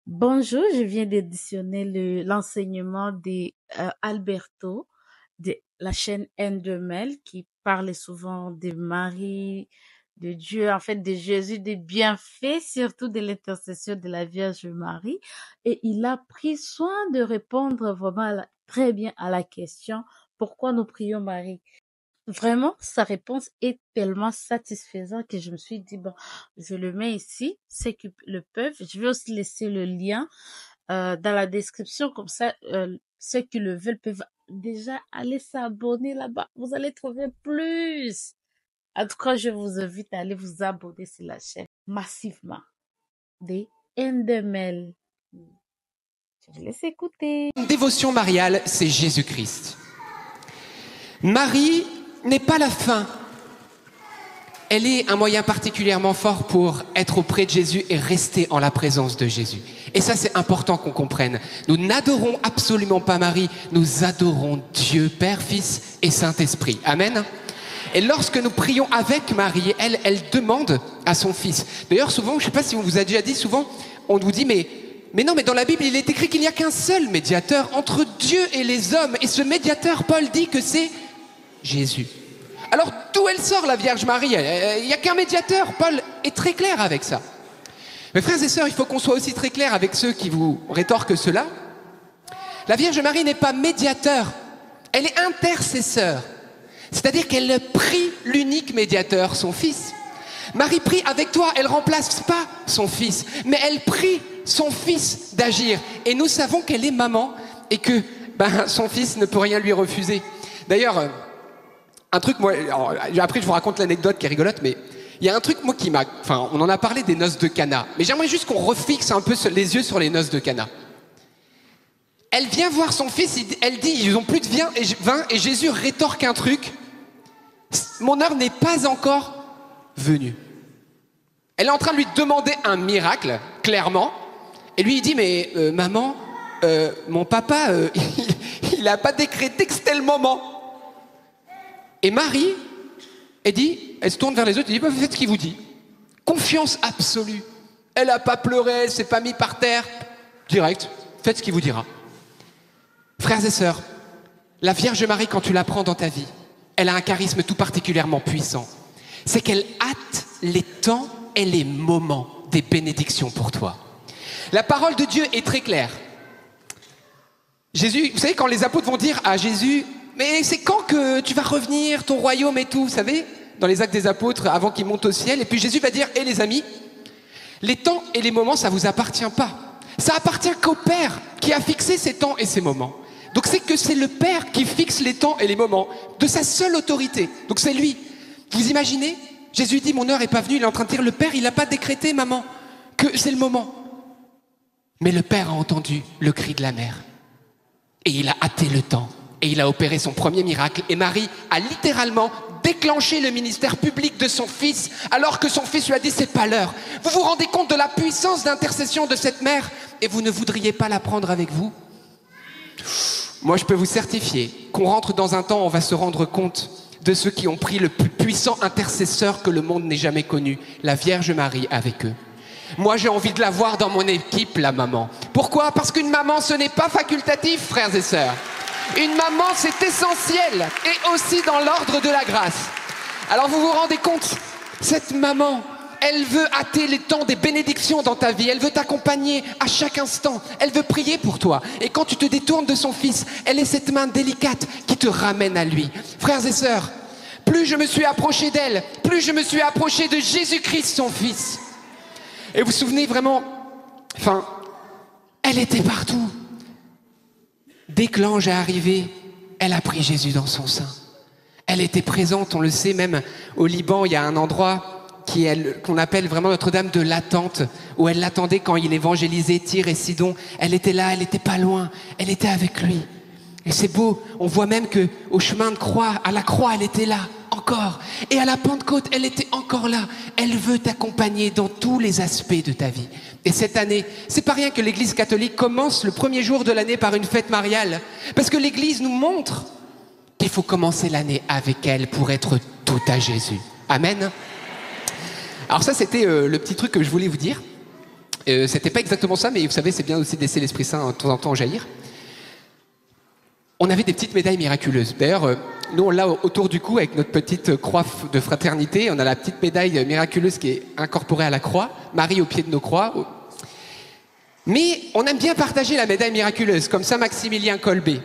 Bonjour, je viens d'éditionner l'enseignement Alberto de la chaîne N2Mel qui parle souvent de Marie, de Dieu, en fait de Jésus, des bienfaits, surtout de l'intercession de la Vierge Marie. Et il a pris soin de répondre vraiment très bien à la question pourquoi nous prions Marie. Vraiment, sa réponse est tellement satisfaisante que je me suis dit, bon, je le mets ici, ceux qui le peuvent. Je vais aussi laisser le lien dans la description, comme ça, ceux qui le veulent peuvent déjà aller s'abonner là-bas. Vous allez trouver plus. En tout cas, je vous invite à aller vous abonner sur la chaîne massivement. Des Endemel. Je vous laisse écouter. Dévotion mariale, c'est Jésus-Christ. Marie n'est pas la fin. Elle est un moyen particulièrement fort pour être auprès de Jésus et rester en la présence de Jésus. Et ça, c'est important qu'on comprenne. Nous n'adorons absolument pas Marie, nous adorons Dieu, Père, Fils et Saint-Esprit. Amen. Et lorsque nous prions avec Marie, elle demande à son Fils. D'ailleurs, souvent, je ne sais pas si on vous a déjà dit, souvent, on vous dit, mais non, mais dans la Bible, il est écrit qu'il n'y a qu'un seul médiateur entre Dieu et les hommes. Et ce médiateur, Paul dit que c'est Jésus. Alors, d'où elle sort, la Vierge Marie? Il n'y a qu'un médiateur. Paul est très clair avec ça. Mais frères et sœurs, il faut qu'on soit aussi très clair avec ceux qui vous rétorquent cela. La Vierge Marie n'est pas médiateur. Elle est intercesseur. C'est-à-dire qu'elle prie l'unique médiateur, son Fils. Marie prie avec toi, elle ne remplace pas son Fils, mais elle prie son Fils d'agir. Et nous savons qu'elle est maman et que son Fils ne peut rien lui refuser. D'ailleurs, un truc, moi, alors, après je vous raconte l'anecdote qui est rigolote, mais il y a un truc, moi, enfin, on en a parlé des noces de Cana, mais j'aimerais juste qu'on refixe un peu les yeux sur les noces de Cana. Elle vient voir son fils, elle dit, ils n'ont plus de vin, et Jésus rétorque un truc. Mon heure n'est pas encore venue. Elle est en train de lui demander un miracle, clairement, et lui il dit, mais maman, mon papa, il n'a pas décrété que c'était le moment. Et Marie, elle se tourne vers les autres, elle dit, faites ce qu'il vous dit. Confiance absolue. Elle n'a pas pleuré, elle ne s'est pas mise par terre. Direct, faites ce qu'il vous dira. Frères et sœurs, la Vierge Marie, quand tu la prends dans ta vie, elle a un charisme tout particulièrement puissant. C'est qu'elle hâte les temps et les moments des bénédictions pour toi. La parole de Dieu est très claire. Jésus, vous savez, quand les apôtres vont dire à Jésus, mais c'est quand que tu vas revenir, ton royaume et tout, vous savez, dans les actes des apôtres, avant qu'ils montent au ciel, et puis Jésus va dire, les amis, les temps et les moments, ça vous appartient pas. Ça appartient qu'au Père qui a fixé ces temps et ces moments. Donc c'est le Père qui fixe les temps et les moments de sa seule autorité. Donc c'est lui. Vous imaginez? Jésus dit, mon heure n'est pas venue, il est en train de dire, le Père, il n'a pas décrété, maman, que c'est le moment. Mais le Père a entendu le cri de la mère. Et il a hâté le temps. Et il a opéré son premier miracle. Et Marie a littéralement déclenché le ministère public de son fils, alors que son fils lui a dit, c'est pas l'heure. Vous vous rendez compte de la puissance d'intercession de cette mère? Et vous ne voudriez pas la prendre avec vous? Moi, je peux vous certifier qu'on rentre dans un temps où on va se rendre compte de ceux qui ont pris le plus puissant intercesseur que le monde n'ait jamais connu, la Vierge Marie avec eux. Moi, j'ai envie de la voir dans mon équipe, la maman. Pourquoi? Parce qu'une maman, ce n'est pas facultatif, frères et sœurs. Une maman, c'est essentiel, et aussi dans l'ordre de la grâce. Alors, vous vous rendez compte, cette maman, elle veut hâter les temps des bénédictions dans ta vie. Elle veut t'accompagner à chaque instant. Elle veut prier pour toi. Et quand tu te détournes de son fils, elle est cette main délicate qui te ramène à lui. Frères et sœurs, plus je me suis approché d'elle, plus je me suis approché de Jésus-Christ, son fils. Et vous vous souvenez vraiment, elle était partout. Dès que l'ange est arrivé, elle a pris Jésus dans son sein. Elle était présente, on le sait, même au Liban, il y a un endroit qu'on appelle vraiment Notre-Dame de l'attente, où elle l'attendait quand il évangélisait Tyr et Sidon. Elle était là, elle n'était pas loin, elle était avec lui. Et c'est beau, on voit même qu'au chemin de croix, à la croix, elle était là, encore. Et à la Pentecôte, elle était encore là. Elle veut t'accompagner dans tous les aspects de ta vie. Et cette année, c'est pas rien que l'Église catholique commence le premier jour de l'année par une fête mariale. Parce que l'Église nous montre qu'il faut commencer l'année avec elle pour être tout à Jésus. Amen. Alors ça, c'était le petit truc que je voulais vous dire. C'était pas exactement ça, mais vous savez, c'est bien aussi de laisser l'Esprit Saint de temps en temps jaillir. On avait des petites médailles miraculeuses. D'ailleurs, nous, on l'a autour du cou avec notre petite croix de fraternité. On a la petite médaille miraculeuse qui est incorporée à la croix, Marie au pied de nos croix. Mais on aime bien partager la médaille miraculeuse, comme ça Maximilien Kolbe.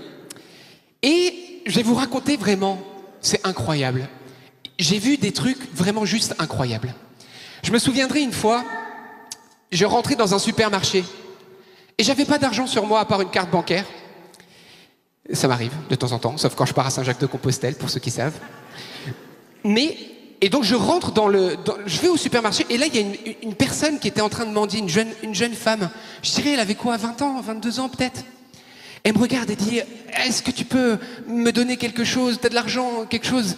Et je vais vous raconter vraiment, c'est incroyable. J'ai vu des trucs vraiment juste incroyables. Je me souviendrai une fois, je rentrais dans un supermarché et j'avais pas d'argent sur moi à part une carte bancaire. Ça m'arrive de temps en temps, sauf quand je pars à Saint-Jacques-de-Compostelle, pour ceux qui savent. Et donc je rentre je vais au supermarché, et là il y a une personne qui était en train de mendier, une jeune femme. Je dirais, elle avait quoi, 20 ans, 22 ans peut-être. Elle me regarde et dit, est-ce que tu peux me donner quelque chose, t'as de l'argent, quelque chose?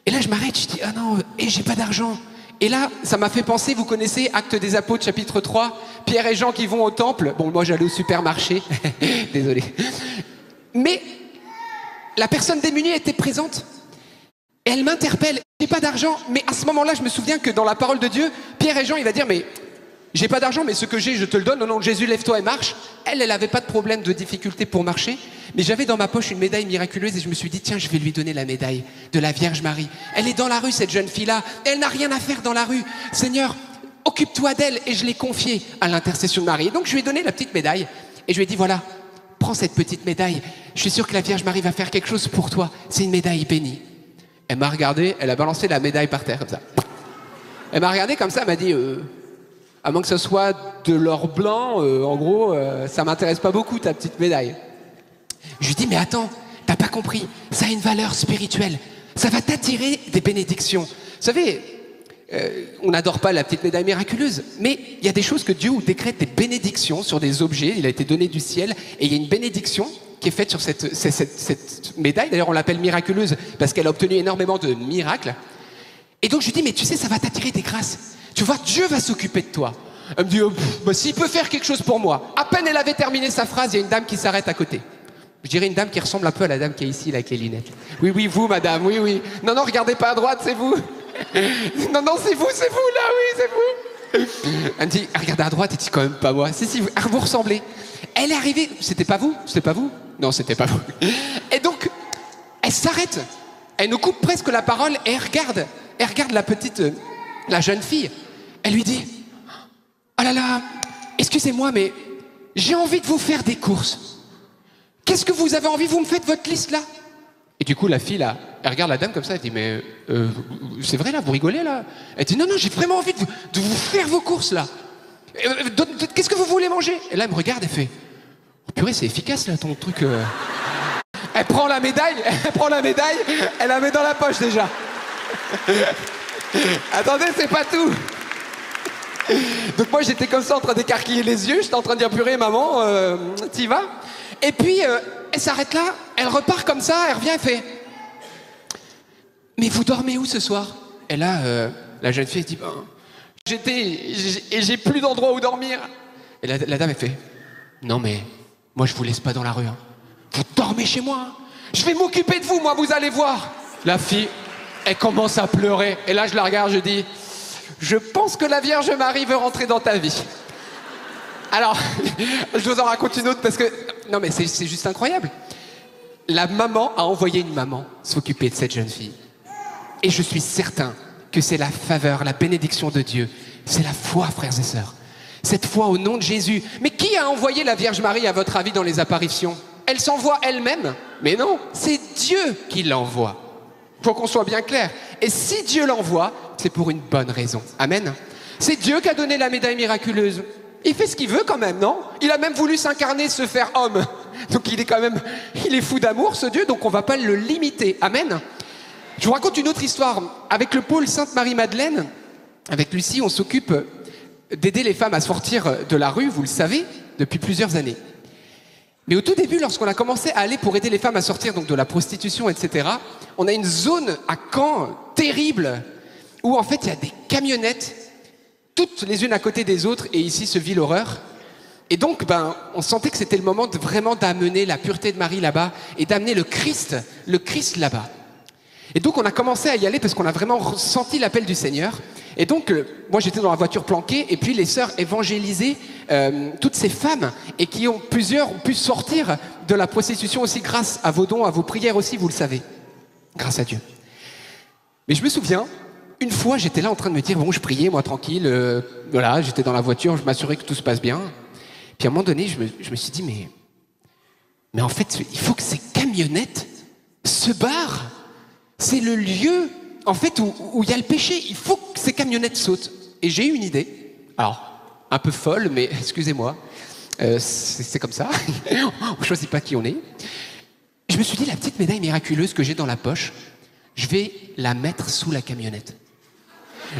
Et là je m'arrête, je dis, ah non, et j'ai pas d'argent. Et là, ça m'a fait penser, vous connaissez Actes des Apôtres, chapitre 3, Pierre et Jean qui vont au temple. Bon, moi j'allais au supermarché, désolé. Mais la personne démunie était présente. Et elle m'interpelle, j'ai pas d'argent. Mais à ce moment-là, je me souviens que dans la parole de Dieu, Pierre et Jean, il va dire, mais j'ai pas d'argent, mais ce que j'ai, je te le donne. Au nom de Jésus, lève-toi et marche. Elle avait pas de problème, de difficulté pour marcher. Mais j'avais dans ma poche une médaille miraculeuse et je me suis dit, tiens, je vais lui donner la médaille de la Vierge Marie. Elle est dans la rue, cette jeune fille-là. Elle n'a rien à faire dans la rue. Seigneur, occupe-toi d'elle. Et je l'ai confiée à l'intercession de Marie. Et donc, je lui ai donné la petite médaille. Et je lui ai dit, voilà, prends cette petite médaille. Je suis sûr que la Vierge Marie va faire quelque chose pour toi. C'est une médaille bénie. Elle m'a regardé, elle a balancé la médaille par terre, comme ça. Elle m'a regardé comme ça, elle m'a dit, à moins que ce soit de l'or blanc, en gros, ça m'intéresse pas beaucoup, ta petite médaille. Je lui dis, mais attends, t'as pas compris, ça a une valeur spirituelle. Ça va t'attirer des bénédictions. Vous savez, on n'adore pas la petite médaille miraculeuse, mais il y a des choses que Dieu décrète des bénédictions sur des objets. Il a été donné du ciel, et il y a une bénédiction qui est faite sur cette médaille. D'ailleurs, on l'appelle miraculeuse parce qu'elle a obtenu énormément de miracles. Et donc, je lui dis, mais tu sais, ça va t'attirer des grâces. Tu vois, Dieu va s'occuper de toi. Elle me dit, bah, s'il peut faire quelque chose pour moi. À peine elle avait terminé sa phrase, il y a une dame qui s'arrête à côté. Je dirais une dame qui ressemble un peu à la dame qui est ici, là, avec les lunettes. Oui, oui, vous, madame, oui, oui. Non, non, regardez pas à droite, c'est vous. Non, non, c'est vous, là, oui, c'est vous. Elle me dit, regardez à droite, et dit, quand même pas moi. Si, vous ressemblez. Elle est arrivée, c'était pas vous? Non, c'était pas vous. Et donc, elle s'arrête. Elle nous coupe presque la parole et elle regarde la jeune fille. Elle lui dit, oh là là, excusez-moi, mais j'ai envie de vous faire des courses. Qu'est-ce que vous avez envie? Vous me faites votre liste là? Et du coup, la fille là, elle regarde la dame comme ça, elle dit, mais c'est vrai là, vous rigolez là? Elle dit, non, non, j'ai vraiment envie de vous faire vos courses là. Qu'est-ce que vous voulez manger? Et là, elle me regarde et fait, oh purée, c'est efficace là ton truc. Elle prend la médaille, elle la met dans la poche déjà. Attendez, c'est pas tout. Donc moi j'étais comme ça en train d'écarquiller les yeux, j'étais en train de dire purée maman, t'y vas? Et puis elle s'arrête là, elle repart comme ça, elle revient, elle fait, mais vous dormez où ce soir? Et là la jeune fille elle dit, j'ai plus d'endroit où dormir. Et la dame elle fait, non mais moi je vous laisse pas dans la rue, hein. Vous dormez chez moi, hein. Je vais m'occuper de vous, moi, vous allez voir. La fille, elle commence à pleurer. Et là, je la regarde, je dis, je pense que la Vierge Marie veut rentrer dans ta vie. Alors, je vous en raconte une autre parce que... Non, mais c'est juste incroyable. La maman a envoyé une maman s'occuper de cette jeune fille. Et je suis certain que c'est la faveur, la bénédiction de Dieu. C'est la foi, frères et sœurs. Cette foi au nom de Jésus. Mais qui a envoyé la Vierge Marie, à votre avis, dans les apparitions? Elle s'envoie elle-même? Mais non, c'est Dieu qui l'envoie. Faut qu'on soit bien clair. Et si Dieu l'envoie, c'est pour une bonne raison. Amen. C'est Dieu qui a donné la médaille miraculeuse. Il fait ce qu'il veut quand même, non? Il a même voulu s'incarner, se faire homme. Donc il est fou d'amour, ce Dieu, donc on va pas le limiter. Amen. Je vous raconte une autre histoire. Avec le pôle Sainte-Marie-Madeleine, avec Lucie, on s'occupe d'aider les femmes à sortir de la rue, vous le savez, depuis plusieurs années. Mais au tout début, lorsqu'on a commencé à aller pour aider les femmes à sortir donc de la prostitution, etc., on a une zone à Caen terrible où en fait il y a des camionnettes toutes les unes à côté des autres et ici se vit l'horreur. Et donc on sentait que c'était le moment vraiment d'amener la pureté de Marie là-bas et d'amener le Christ là-bas. Et donc on a commencé à y aller parce qu'on a vraiment senti l'appel du Seigneur. Et donc, moi j'étais dans la voiture planquée, et puis les sœurs évangélisaient toutes ces femmes, et plusieurs ont pu sortir de la prostitution aussi grâce à vos dons, à vos prières aussi, vous le savez. Grâce à Dieu. Mais je me souviens, une fois j'étais là en train de me dire, bon je priais moi tranquille, voilà, j'étais dans la voiture, je m'assurais que tout se passe bien. Puis à un moment donné, je me suis dit, mais en fait, il faut que ces camionnettes se barrent. C'est le lieu, en fait, où il y a le péché. Il faut que ces camionnettes sautent. Et j'ai eu une idée. Alors, un peu folle, mais excusez-moi. C'est comme ça. On ne choisit pas qui on est. Je me suis dit, la petite médaille miraculeuse que j'ai dans la poche, je vais la mettre sous la camionnette.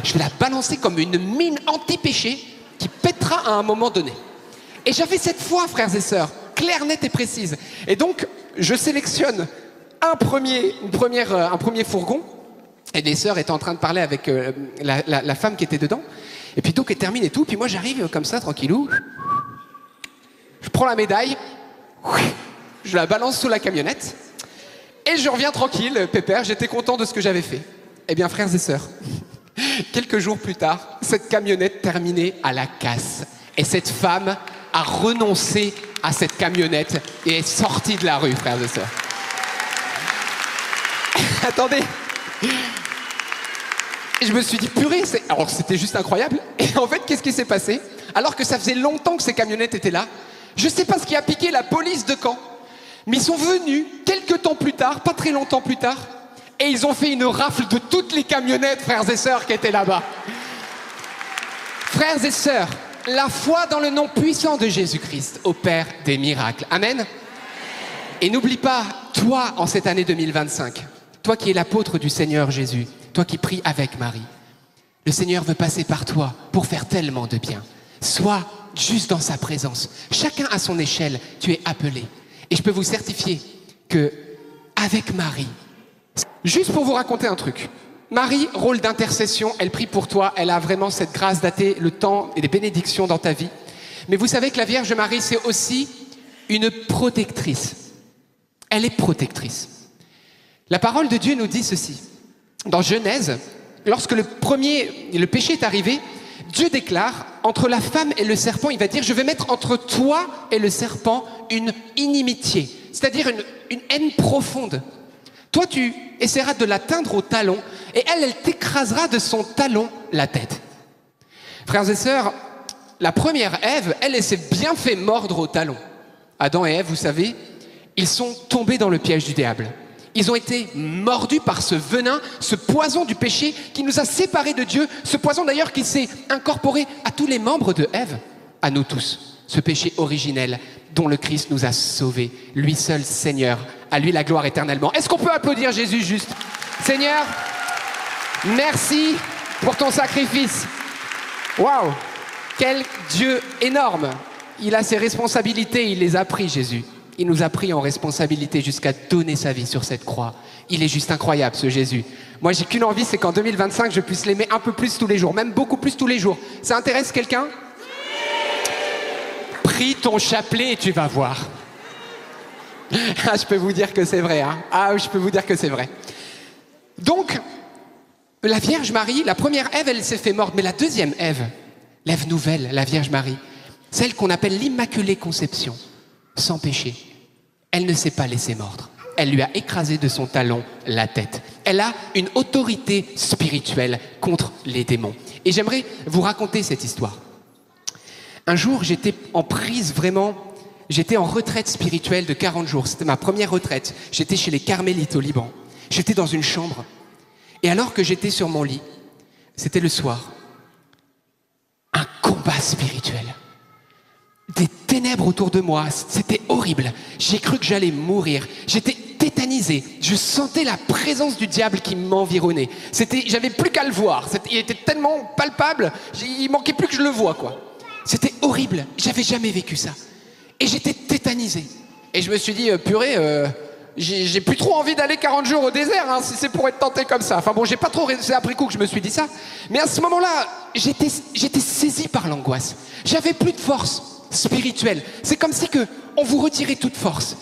Je vais la balancer comme une mine anti-péché qui pètera à un moment donné. Et j'avais cette foi, frères et sœurs, claire, nette et précise. Et donc, je sélectionne un premier fourgon, et les sœurs étaient en train de parler avec la femme qui était dedans. Et puis donc, elle termine et tout. Puis moi, j'arrive comme ça, tranquillou. Je prends la médaille, je la balance sous la camionnette, et je reviens tranquille, pépère. J'étais content de ce que j'avais fait. Eh bien, frères et sœurs, quelques jours plus tard, cette camionnette terminait à la casse. Et cette femme a renoncé à cette camionnette et est sortie de la rue, frères et sœurs. Attendez. Et je me suis dit, purée, alors c'était juste incroyable. Et en fait, qu'est-ce qui s'est passé? Alors que ça faisait longtemps que ces camionnettes étaient là, je sais pas ce qui a piqué la police de Caen, mais ils sont venus quelques temps plus tard, pas très longtemps plus tard, et ils ont fait une rafle de toutes les camionnettes, frères et sœurs, qui étaient là-bas. Frères et sœurs, la foi dans le nom puissant de Jésus-Christ opère des miracles. Amen. Et n'oublie pas, toi, en cette année 2025, toi qui es l'apôtre du Seigneur Jésus, toi qui pries avec Marie, le Seigneur veut passer par toi pour faire tellement de bien. Sois juste dans sa présence. Chacun à son échelle, tu es appelé. Et je peux vous certifier que avec Marie, juste pour vous raconter un truc, Marie, rôle d'intercession, elle prie pour toi, elle a vraiment cette grâce d'atter le temps et des bénédictions dans ta vie. Mais vous savez que la Vierge Marie, c'est aussi une protectrice. Elle est protectrice. La parole de Dieu nous dit ceci. Dans Genèse, lorsque le péché est arrivé, Dieu déclare, entre la femme et le serpent, il va dire, je vais mettre entre toi et le serpent une inimitié, c'est-à-dire une haine profonde. Toi, tu essaieras de l'atteindre au talon, et elle t'écrasera de son talon la tête. Frères et sœurs, la première Ève, elle s'est bien fait mordre au talon. Adam et Ève, vous savez, ils sont tombés dans le piège du diable. Ils ont été mordus par ce venin, ce poison du péché qui nous a séparés de Dieu, ce poison d'ailleurs qui s'est incorporé à tous les membres de Ève, à nous tous, ce péché originel dont le Christ nous a sauvés, lui seul Seigneur, à lui la gloire éternellement. Est-ce qu'on peut applaudir Jésus juste? Seigneur, merci pour ton sacrifice. Waouh, quel Dieu énorme. Il a ses responsabilités, il les a pris, Jésus. Il nous a pris en responsabilité jusqu'à donner sa vie sur cette croix. Il est juste incroyable, ce Jésus. Moi, j'ai qu'une envie, c'est qu'en 2025, je puisse l'aimer un peu plus tous les jours, même beaucoup plus tous les jours. Ça intéresse quelqu'un? Prie ton chapelet et tu vas voir. Ah, je peux vous dire que c'est vrai. Hein. Ah, je peux vous dire que c'est vrai. Donc, la Vierge Marie, la première Ève, elle s'est fait mordre. Mais la deuxième Ève, l'Ève nouvelle, la Vierge Marie, celle qu'on appelle l'Immaculée Conception, sans péché, elle ne s'est pas laissée mordre. Elle lui a écrasé de son talon la tête. Elle a une autorité spirituelle contre les démons. Et j'aimerais vous raconter cette histoire. Un jour, j'étais en prise vraiment, j'étais en retraite spirituelle de 40 jours. C'était ma première retraite. J'étais chez les Carmélites au Liban. J'étais dans une chambre. Et alors que j'étais sur mon lit, c'était le soir, un combat spirituel. Des ténèbres autour de moi, c'était horrible. J'ai cru que j'allais mourir. J'étais tétanisé. Je sentais la présence du diable qui m'environnait. J'avais plus qu'à le voir. Il était tellement palpable, il manquait plus que je le voie, quoi. C'était horrible. J'avais jamais vécu ça. Et j'étais tétanisé. Et je me suis dit, purée, j'ai plus trop envie d'aller 40 jours au désert, hein, si c'est pour être tenté comme ça. Enfin bon, j'ai pas trop, c'est après coup que je me suis dit ça. Mais à ce moment-là, j'étais saisi par l'angoisse. J'avais plus de force spirituelle. C'est comme si on vous retirait toute force.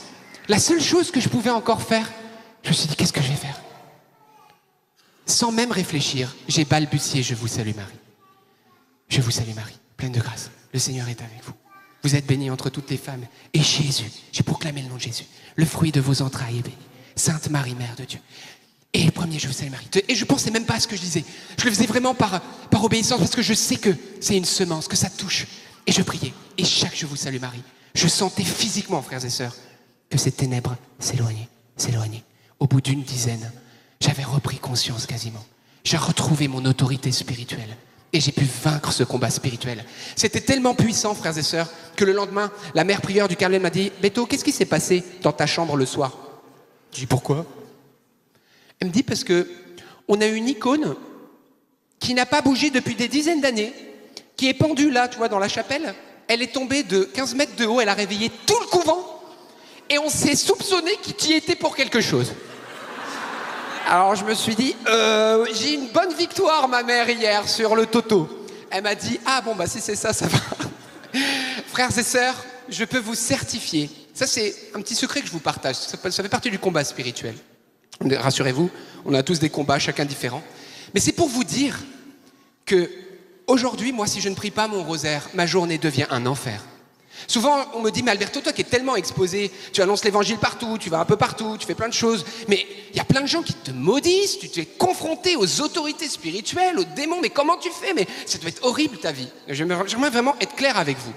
La seule chose que je pouvais encore faire, je me suis dit, qu'est-ce que je vais faire? sans même réfléchir, j'ai balbutié « Je vous salue Marie ». Je vous salue Marie, pleine de grâce. Le Seigneur est avec vous. Vous êtes bénie entre toutes les femmes. Et Jésus, j'ai proclamé le nom de Jésus, le fruit de vos entrailles est béni. Sainte Marie, Mère de Dieu. Et le premier, je vous salue Marie. Et je ne pensais même pas à ce que je disais. Je le faisais vraiment par obéissance, parce que je sais que c'est une semence, que ça touche. Et je priais. Et chaque je vous salue Marie, je sentais physiquement, frères et sœurs, que ces ténèbres s'éloignaient, s'éloignaient. Au bout d'une dizaine, j'avais repris conscience quasiment. J'ai retrouvé mon autorité spirituelle. Et j'ai pu vaincre ce combat spirituel. C'était tellement puissant, frères et sœurs, que le lendemain, la mère prieure du Carmel m'a dit « Beto, qu'est-ce qui s'est passé dans ta chambre le soir ?» Je dis « Pourquoi ?» Elle me dit « Parce que on a une icône qui n'a pas bougé depuis des dizaines d'années, qui est pendue là, tu vois, dans la chapelle. Elle est tombée de 15 mètres de haut, elle a réveillé tout le couvent. Et on s'est soupçonné qu'il y était pour quelque chose. » Alors je me suis dit, j'ai une bonne victoire ma mère hier sur le toto. Elle m'a dit, ah bon bah si c'est ça, ça va. Frères et sœurs, je peux vous certifier, ça c'est un petit secret que je vous partage, ça fait partie du combat spirituel. Rassurez-vous, on a tous des combats, chacun différents. Mais c'est pour vous dire que aujourd'hui, moi si je ne prie pas mon rosaire, ma journée devient un enfer. Souvent, on me dit, mais Alberto, toi qui es tellement exposé, tu annonces l'évangile partout, tu vas un peu partout, tu fais plein de choses, mais il y a plein de gens qui te maudissent, tu t'es confronté aux autorités spirituelles, aux démons, mais comment tu fais? Mais ça doit être horrible ta vie. J'aimerais vraiment être clair avec vous.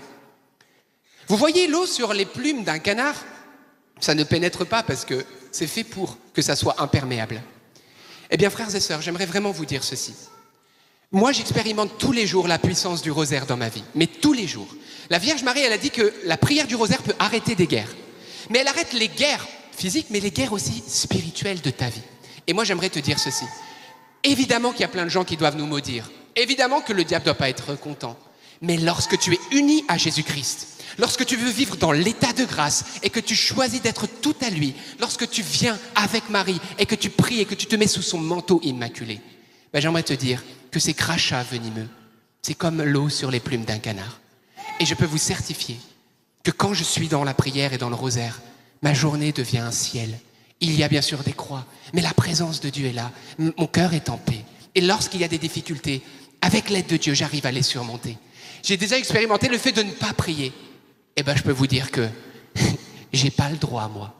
Vous voyez l'eau sur les plumes d'un canard? Ça ne pénètre pas parce que c'est fait pour que ça soit imperméable. Eh bien, frères et sœurs, j'aimerais vraiment vous dire ceci. Moi, j'expérimente tous les jours la puissance du rosaire dans ma vie, mais tous les jours. La Vierge Marie, elle a dit que la prière du rosaire peut arrêter des guerres. Mais elle arrête les guerres physiques, mais les guerres aussi spirituelles de ta vie. Et moi, j'aimerais te dire ceci. Évidemment qu'il y a plein de gens qui doivent nous maudire. Évidemment que le diable ne doit pas être content. Mais lorsque tu es uni à Jésus-Christ, lorsque tu veux vivre dans l'état de grâce et que tu choisis d'être tout à lui, lorsque tu viens avec Marie et que tu pries et que tu te mets sous son manteau immaculé, ben j'aimerais te dire que ces crachats venimeux, c'est comme l'eau sur les plumes d'un canard. Et je peux vous certifier que quand je suis dans la prière et dans le rosaire, ma journée devient un ciel. Il y a bien sûr des croix, mais la présence de Dieu est là. Mon cœur est en paix. Et lorsqu'il y a des difficultés, avec l'aide de Dieu, j'arrive à les surmonter. J'ai déjà expérimenté le fait de ne pas prier. Eh bien, je peux vous dire que j'ai pas le droit, moi.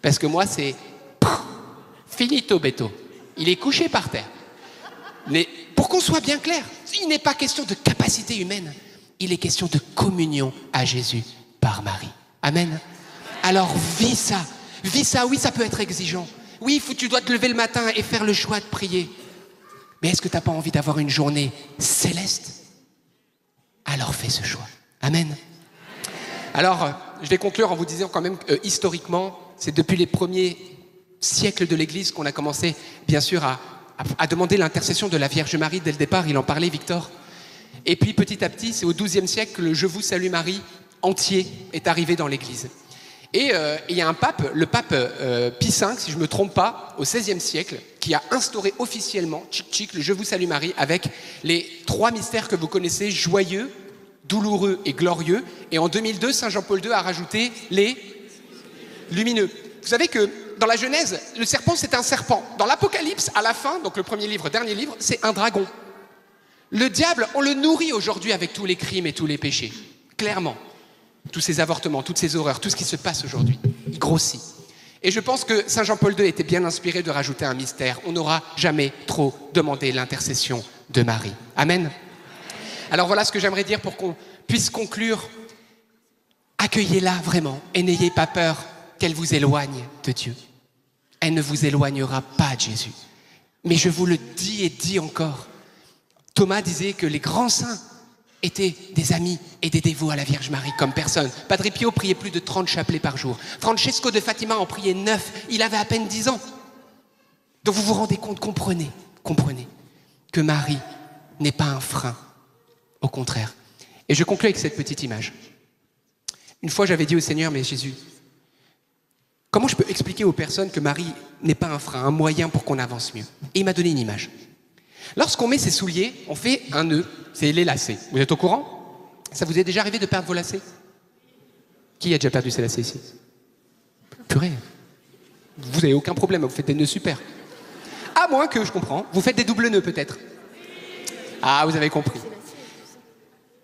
Parce que moi, c'est finito Beto. Il est couché par terre. Mais pour qu'on soit bien clair, il n'est pas question de capacité humaine. Il est question de communion à Jésus par Marie. Amen. Alors vis ça. Vis ça, oui, ça peut être exigeant. Oui, tu dois te lever le matin et faire le choix de prier. Mais est-ce que tu n'as pas envie d'avoir une journée céleste? Alors fais ce choix. Amen. Alors, je vais conclure en vous disant quand même historiquement, c'est depuis les premiers siècles de l'Église qu'on a commencé, bien sûr, à demander l'intercession de la Vierge Marie. Dès le départ, il en parlait, Victor. Et puis, petit à petit, c'est au XIIe siècle que le « Je vous salue Marie » entier est arrivé dans l'Église. Et il y a un pape, le pape Pie V, si je ne me trompe pas, au XVIe siècle, qui a instauré officiellement, le « Je vous salue Marie » avec les 3 mystères que vous connaissez, joyeux, douloureux et glorieux. Et en 2002, Saint Jean-Paul II a rajouté les lumineux. Vous savez que dans la Genèse, le serpent, c'est un serpent. Dans l'Apocalypse, à la fin, donc le premier livre, dernier livre, c'est un dragon. Le diable, on le nourrit aujourd'hui avec tous les crimes et tous les péchés. Clairement. Tous ces avortements, toutes ces horreurs, tout ce qui se passe aujourd'hui. Il grossit. Et je pense que Saint Jean-Paul II était bien inspiré de rajouter un mystère. On n'aura jamais trop demandé l'intercession de Marie. Amen. Alors voilà ce que j'aimerais dire pour qu'on puisse conclure. Accueillez-la vraiment et n'ayez pas peur qu'elle vous éloigne de Dieu. Elle ne vous éloignera pas de Jésus. Mais je vous le dis et dis encore. Thomas disait que les grands saints étaient des amis et des dévots à la Vierge Marie comme personne. Padre Pio priait plus de 30 chapelets par jour. Francesco de Fatima en priait 9. Il avait à peine 10 ans. Donc vous vous rendez compte, comprenez que Marie n'est pas un frein. Au contraire. Et je conclue avec cette petite image. Une fois, j'avais dit au Seigneur, mais Jésus, comment je peux expliquer aux personnes que Marie n'est pas un frein, un moyen pour qu'on avance mieux? Et il m'a donné une image. Lorsqu'on met ses souliers, on fait un nœud, c'est les lacets. Vous êtes au courant? Ça vous est déjà arrivé de perdre vos lacets? Qui a déjà perdu ses lacets ici? Purée. Vous n'avez aucun problème, vous faites des nœuds super. À moins que, je comprends, vous faites des doubles nœuds peut-être. Ah, vous avez compris.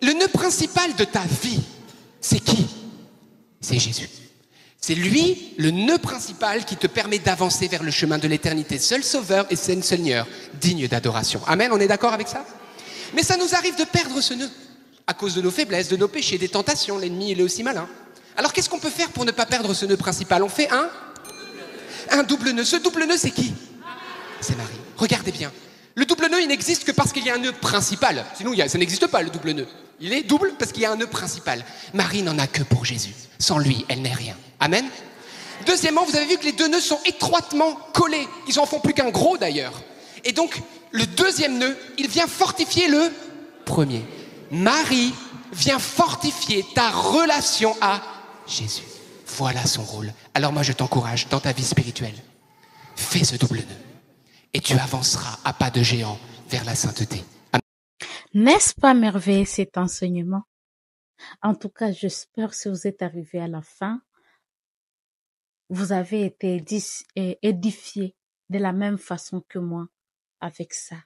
Le nœud principal de ta vie, c'est qui? C'est Jésus. C'est lui, le nœud principal qui te permet d'avancer vers le chemin de l'éternité. Seul sauveur et seul Seigneur, digne d'adoration. Amen, on est d'accord avec ça? Mais ça nous arrive de perdre ce nœud, à cause de nos faiblesses, de nos péchés, des tentations. L'ennemi, il est aussi malin. Alors qu'est-ce qu'on peut faire pour ne pas perdre ce nœud principal? On fait un double nœud. Ce double nœud, c'est qui? C'est Marie. Regardez bien. Le double nœud, il n'existe que parce qu'il y a un nœud principal. Sinon, ça n'existe pas, le double nœud. Il est double parce qu'il y a un nœud principal. Marie n'en a que pour Jésus. Sans lui, elle n'est rien. Amen. Deuxièmement, vous avez vu que les deux nœuds sont étroitement collés. Ils en font plus qu'un gros d'ailleurs. Et donc, le deuxième nœud, il vient fortifier le premier. Marie vient fortifier ta relation à Jésus. Voilà son rôle. Alors moi, je t'encourage dans ta vie spirituelle. Fais ce double nœud. Et tu avanceras à pas de géant vers la sainteté. Amen. N'est-ce pas merveilleux cet enseignement? En tout cas, j'espère que si vous êtes arrivés à la fin, vous avez été édifiés de la même façon que moi avec ça.